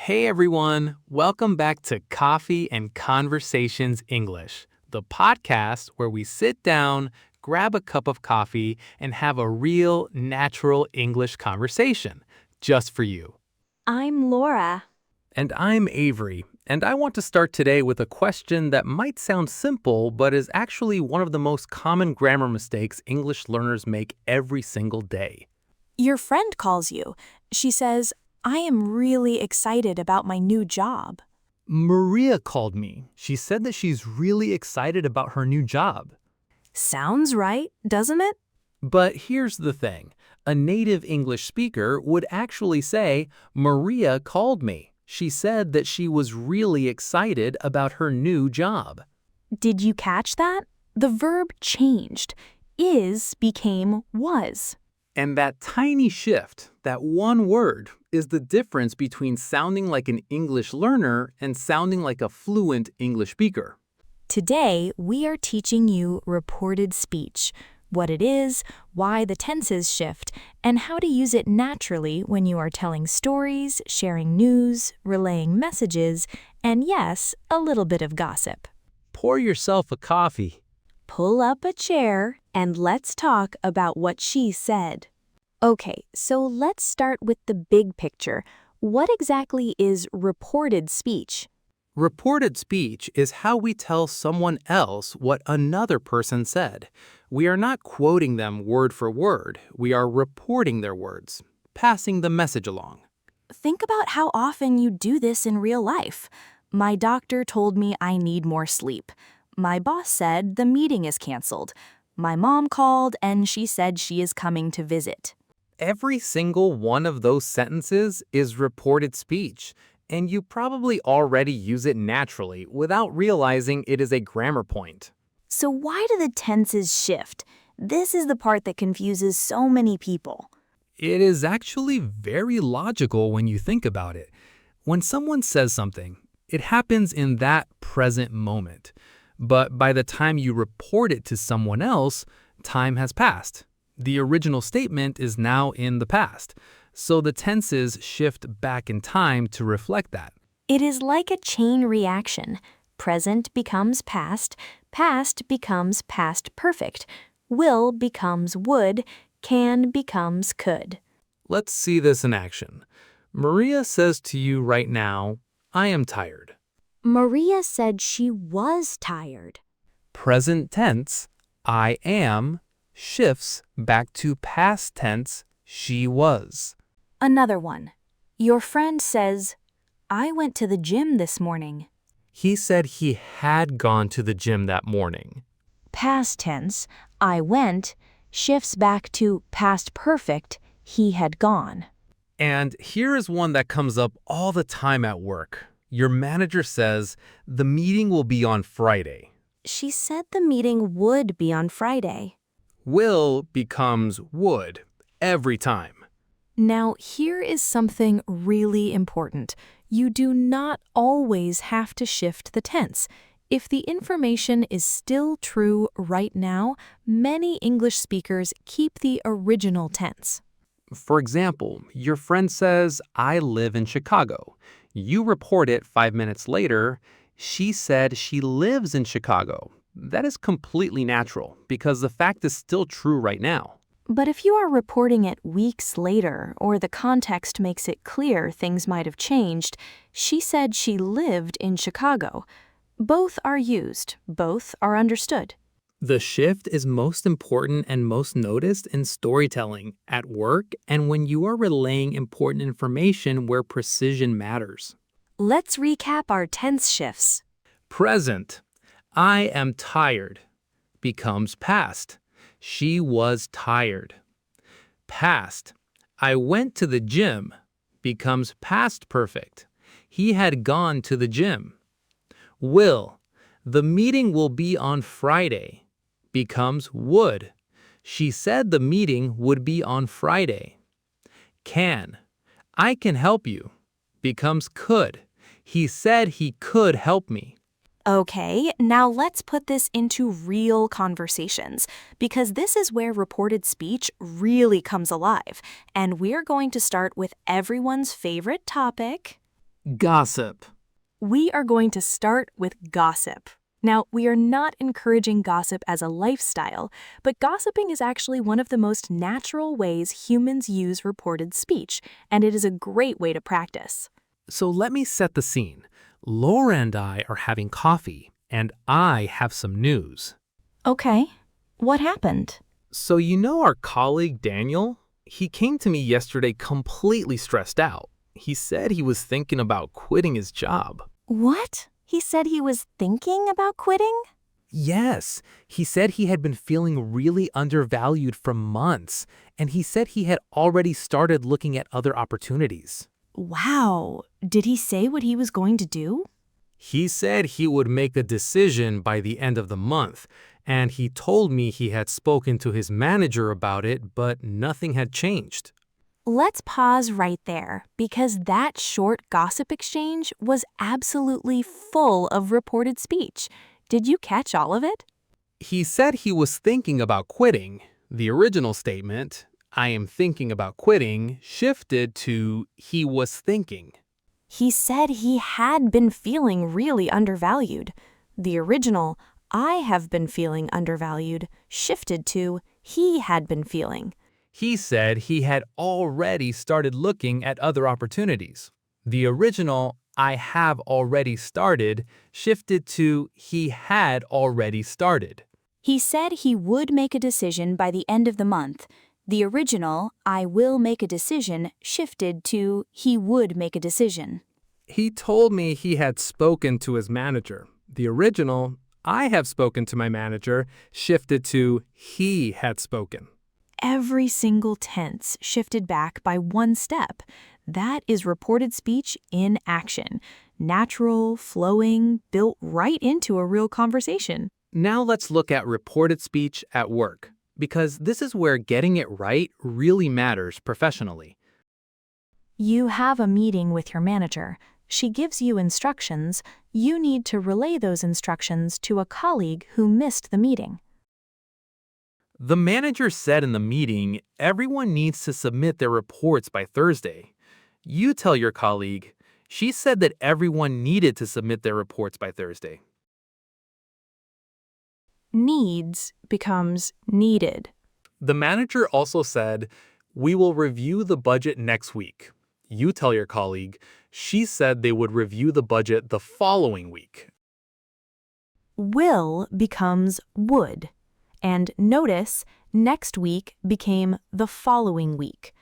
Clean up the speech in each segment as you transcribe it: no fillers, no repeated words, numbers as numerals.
Hey everyone, welcome back to Coffee and Conversations English, the podcast where we sit down, grab a cup of coffee, and have a real, natural English conversation, just for you. I'm Laura. And I'm Avery, and I want to start today with a question that might sound simple, but is actually one of the most common grammar mistakes English learners make every single day. Your friend calls you. She says, I am really excited about my new job. Maria called me. She said that she's really excited about her new job. Sounds right, doesn't it? But here's the thing. A native English speaker would actually say, Maria called me. She said that she was really excited about her new job. Did you catch that? The verb changed. Is became was. And that tiny shift, that one word, is the difference between sounding like an English learner and sounding like a fluent English speaker. Today, we are teaching you reported speech, what it is, why the tenses shift, and how to use it naturally when you are telling stories, sharing news, relaying messages, and yes, a little bit of gossip. Pour yourself a coffee. Pull up a chair and let's talk about what she said. Okay, so let's start with the big picture. What exactly is reported speech? Reported speech is how we tell someone else what another person said. We are not quoting them word for word. We are reporting their words, passing the message along. Think about how often you do this in real life. My doctor told me I need more sleep. My boss said the meeting is canceled. My mom called and she said she is coming to visit. Every single one of those sentences is reported speech, and you probably already use it naturally without realizing it is a grammar point. So why do the tenses shift? This is the part that confuses so many people. It is actually very logical when you think about it. When someone says something, it happens in that present moment. But by the time you report it to someone else, time has passed. The original statement is now in the past, so the tenses shift back in time to reflect that. It is like a chain reaction. Present becomes past becomes past perfect, will becomes would, can becomes could. Let's see this in action. Maria says to you right now, I am tired. Maria said she was tired. Present tense, I am, shifts back to past tense, she was. Another one. Your friend says, I went to the gym this morning. He said he had gone to the gym that morning. Past tense, I went, shifts back to past perfect, he had gone. And here is one that comes up all the time at work. Your manager says, the meeting will be on Friday. She said the meeting would be on Friday. Will becomes would every time. Now, here is something really important. You do not always have to shift the tense. If the information is still true right now, many English speakers keep the original tense. For example, your friend says, I live in Chicago. You report it 5 minutes later. She said she lives in Chicago. That is completely natural because the fact is still true right now. But if you are reporting it weeks later or the context makes it clear things might have changed, she said she lived in Chicago. Both are used. Both are understood. The shift is most important and most noticed in storytelling, at work, and when you are relaying important information where precision matters. Let's recap our tense shifts. Present, I am tired, becomes past. She was tired. Past, I went to the gym, becomes past perfect. He had gone to the gym. Will, the meeting will be on Friday, becomes would. She said the meeting would be on Friday. Can, I can help you, becomes could. He said he could help me. Okay, now let's put this into real conversations, because this is where reported speech really comes alive. And we're going to start with everyone's favorite topic. Gossip. We are going to start with gossip. Now, we are not encouraging gossip as a lifestyle, but gossiping is actually one of the most natural ways humans use reported speech, and it is a great way to practice. So let me set the scene. Laura and I are having coffee, and I have some news. Okay, what happened? So you know our colleague Daniel? He came to me yesterday completely stressed out. He said he was thinking about quitting his job. What? He said he was thinking about quitting? Yes, he said he had been feeling really undervalued for months, and he said he had already started looking at other opportunities. Wow, did he say what he was going to do? He said he would make a decision by the end of the month, and he told me he had spoken to his manager about it, but nothing had changed. Let's pause right there, because that short gossip exchange was absolutely full of reported speech. Did you catch all of it? He said he was thinking about quitting. The original statement, "I am thinking about quitting," shifted to "he was thinking." He said he had been feeling really undervalued. The original, "I have been feeling undervalued," shifted to "he had been feeling." He said he had already started looking at other opportunities. The original, "I have already started," shifted to "he had already started." He said he would make a decision by the end of the month. The original, "I will make a decision," shifted to "he would make a decision." He told me he had spoken to his manager. The original, "I have spoken to my manager," shifted to "he had spoken." Every single tense shifted back by one step. That is reported speech in action. Natural, flowing, built right into a real conversation. Now let's look at reported speech at work, because this is where getting it right really matters professionally. You have a meeting with your manager. She gives you instructions. You need to relay those instructions to a colleague who missed the meeting. The manager said in the meeting, everyone needs to submit their reports by Thursday. You tell your colleague, she said that everyone needed to submit their reports by Thursday. Needs becomes needed. The manager also said, we will review the budget next week. You tell your colleague, she said they would review the budget the following week. Will becomes would. And notice, next week became the following week.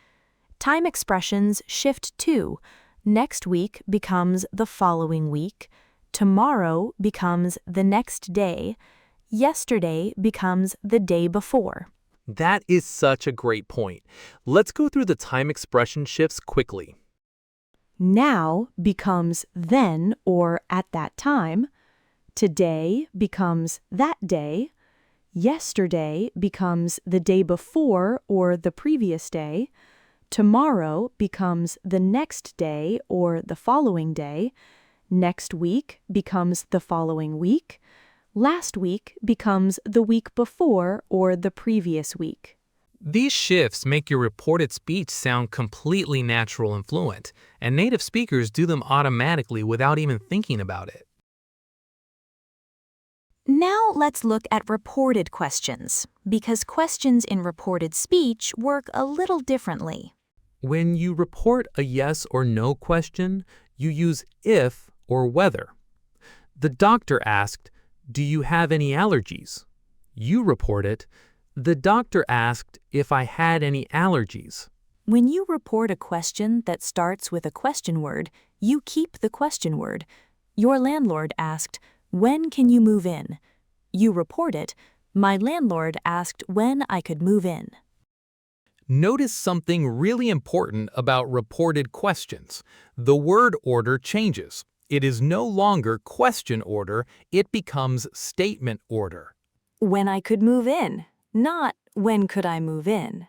Time expressions shift too. Next week becomes the following week. Tomorrow becomes the next day. Yesterday becomes the day before. That is such a great point. Let's go through the time expression shifts quickly. Now becomes then or at that time. Today becomes that day. Yesterday becomes the day before or the previous day. Tomorrow becomes the next day or the following day. Next week becomes the following week. Last week becomes the week before or the previous week. These shifts make your reported speech sound completely natural and fluent, and native speakers do them automatically without even thinking about it. Now let's look at reported questions, because questions in reported speech work a little differently. When you report a yes or no question, you use if or whether. The doctor asked, "Do you have any allergies?" You report it, "The doctor asked if I had any allergies." When you report a question that starts with a question word, you keep the question word. Your landlord asked, "When can you move in?" You report it, "My landlord asked when I could move in." Notice something really important about reported questions. The word order changes. It is no longer question order, it becomes statement order. When I could move in, not when could I move in.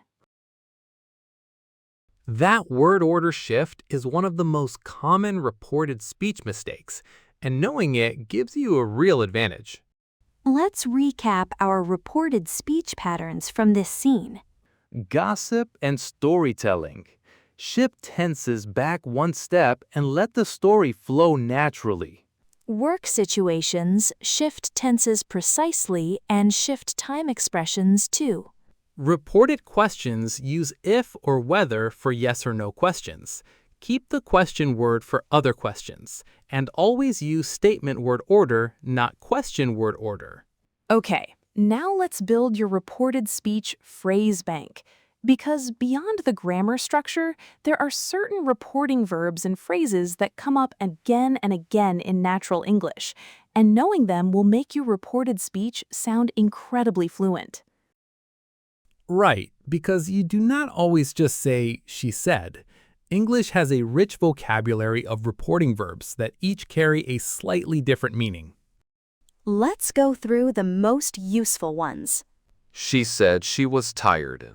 That word order shift is one of the most common reported speech mistakes, and knowing it gives you a real advantage. Let's recap our reported speech patterns from this scene. Gossip and storytelling. Shift tenses back one step and let the story flow naturally. Work situations shift tenses precisely and shift time expressions too. Reported questions use if or whether for yes or no questions. Keep the question word for other questions, and always use statement word order, not question word order. Okay, now let's build your reported speech phrase bank. Because beyond the grammar structure, there are certain reporting verbs and phrases that come up again and again in natural English, and knowing them will make your reported speech sound incredibly fluent. Right, because you do not always just say, she said. English has a rich vocabulary of reporting verbs that each carry a slightly different meaning. Let's go through the most useful ones. She said she was tired.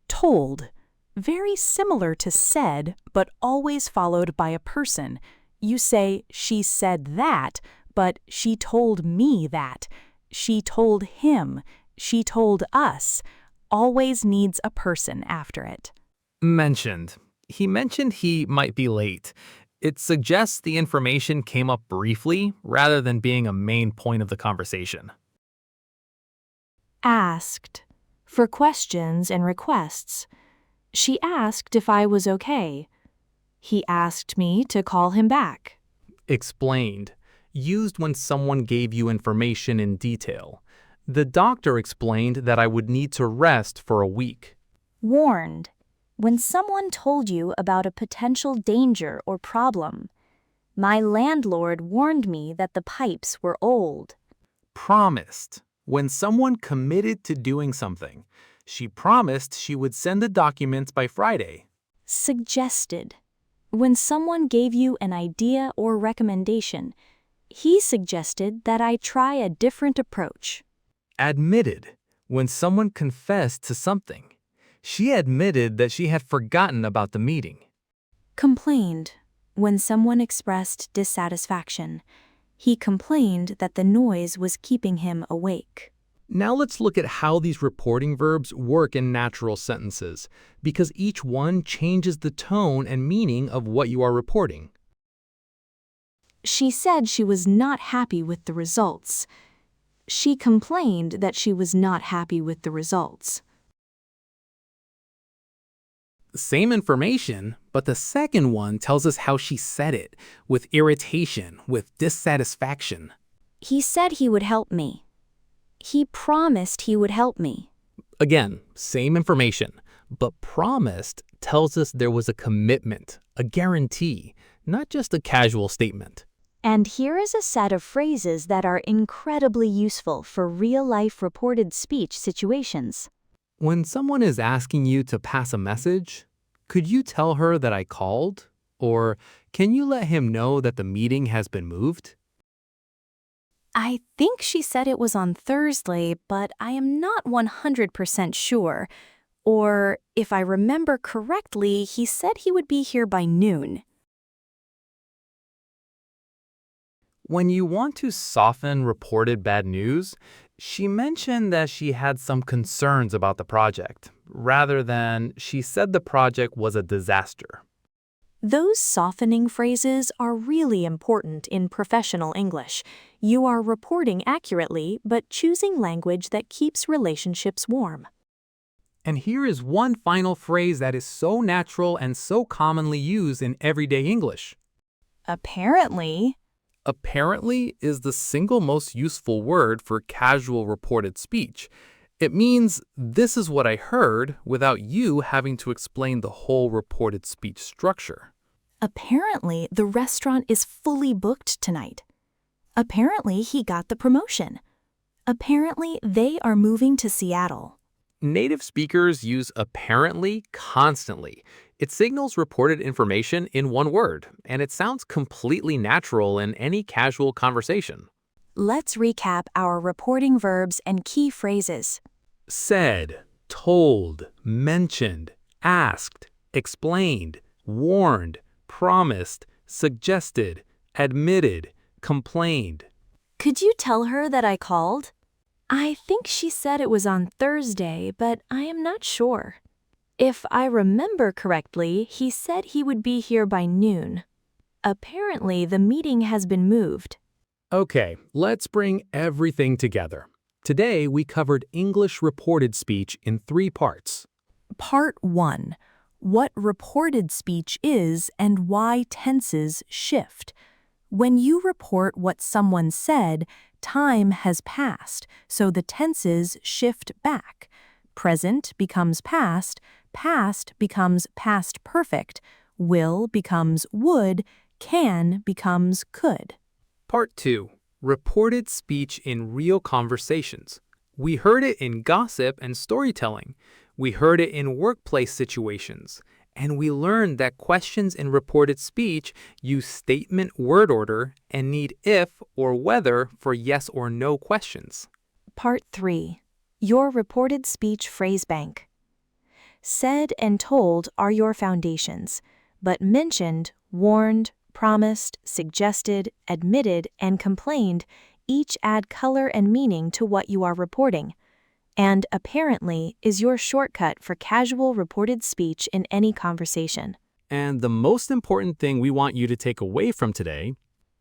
Told. Very similar to said, but always followed by a person. You say, she said that, but she told me that. She told him. She told us. Always needs a person after it. Mentioned. He mentioned he might be late. It suggests the information came up briefly rather than being a main point of the conversation. Asked. For questions and requests. She asked if I was okay. He asked me to call him back. Explained. Used when someone gave you information in detail. The doctor explained that I would need to rest for a week. Warned. When someone told you about a potential danger or problem. My landlord warned me that the pipes were old. Promised. When someone committed to doing something. She promised she would send the documents by Friday. Suggested. When someone gave you an idea or recommendation. He suggested that I try a different approach. Admitted. When someone confessed to something. She admitted that she had forgotten about the meeting. Complained. When someone expressed dissatisfaction. He complained that the noise was keeping him awake. Now let's look at how these reporting verbs work in natural sentences, because each one changes the tone and meaning of what you are reporting. She said she was not happy with the results. She complained that she was not happy with the results. Same information, but the second one tells us how she said it, with irritation, with dissatisfaction. He said he would help me. He promised he would help me. Again, same information, but promised tells us there was a commitment, a guarantee, not just a casual statement. And here is a set of phrases that are incredibly useful for real-life reported speech situations. When someone is asking you to pass a message, could you tell her that I called? Or can you let him know that the meeting has been moved? I think she said it was on Thursday, but I am not 100% sure. Or, if I remember correctly, he said he would be here by noon. When you want to soften reported bad news, she mentioned that she had some concerns about the project, rather than she said the project was a disaster. Those softening phrases are really important in professional English. You are reporting accurately, but choosing language that keeps relationships warm. And here is one final phrase that is so natural and so commonly used in everyday English. Apparently. Apparently is the single most useful word for casual reported speech. It means this is what I heard without you having to explain the whole reported speech structure. Apparently, the restaurant is fully booked tonight. Apparently, he got the promotion. Apparently, they are moving to Seattle. Native speakers use apparently constantly. It signals reported information in one word, and it sounds completely natural in any casual conversation. Let's recap our reporting verbs and key phrases. Said, told, mentioned, asked, explained, warned, promised, suggested, admitted, complained. Could you tell her that I called? I think she said it was on Thursday, but I am not sure. If I remember correctly, he said he would be here by noon. Apparently, the meeting has been moved. Okay, let's bring everything together. Today, we covered English reported speech in 3 parts. Part 1. What reported speech is and why tenses shift. When you report what someone said, time has passed, so the tenses shift back. Present becomes past becomes past perfect, will becomes would, can becomes could. Part 2. Reported speech in real conversations. We heard it in gossip and storytelling. We heard it in workplace situations. And we learned that questions in reported speech use statement word order and need if or whether for yes or no questions. Part 3. Your reported speech phrase bank. Said and told are your foundations, but mentioned, warned, promised, suggested, admitted, and complained each add color and meaning to what you are reporting. And apparently is your shortcut for casual reported speech in any conversation. And the most important thing we want you to take away from today: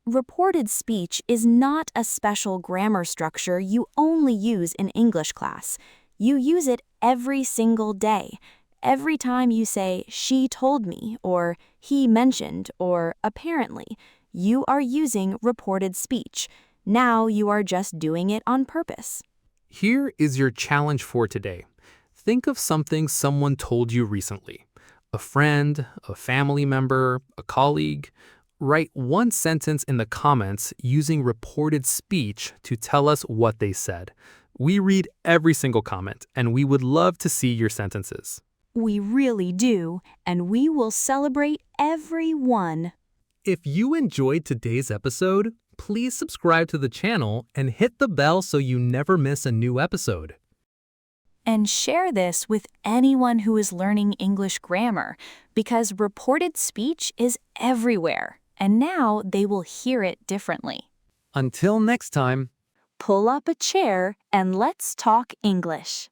Reported speech is not a special grammar structure you only use in English class. You use it every single day. Every time you say, she told me, or he mentioned, or apparently, you are using reported speech. Now you are just doing it on purpose. Here is your challenge for today. Think of something someone told you recently. A friend, a family member, a colleague. Write one sentence in the comments using reported speech to tell us what they said. We read every single comment, and we would love to see your sentences. We really do, and we will celebrate every one. If you enjoyed today's episode, please subscribe to the channel and hit the bell so you never miss a new episode. And share this with anyone who is learning English grammar, because reported speech is everywhere, and now they will hear it differently. Until next time. Pull up a chair and let's talk English.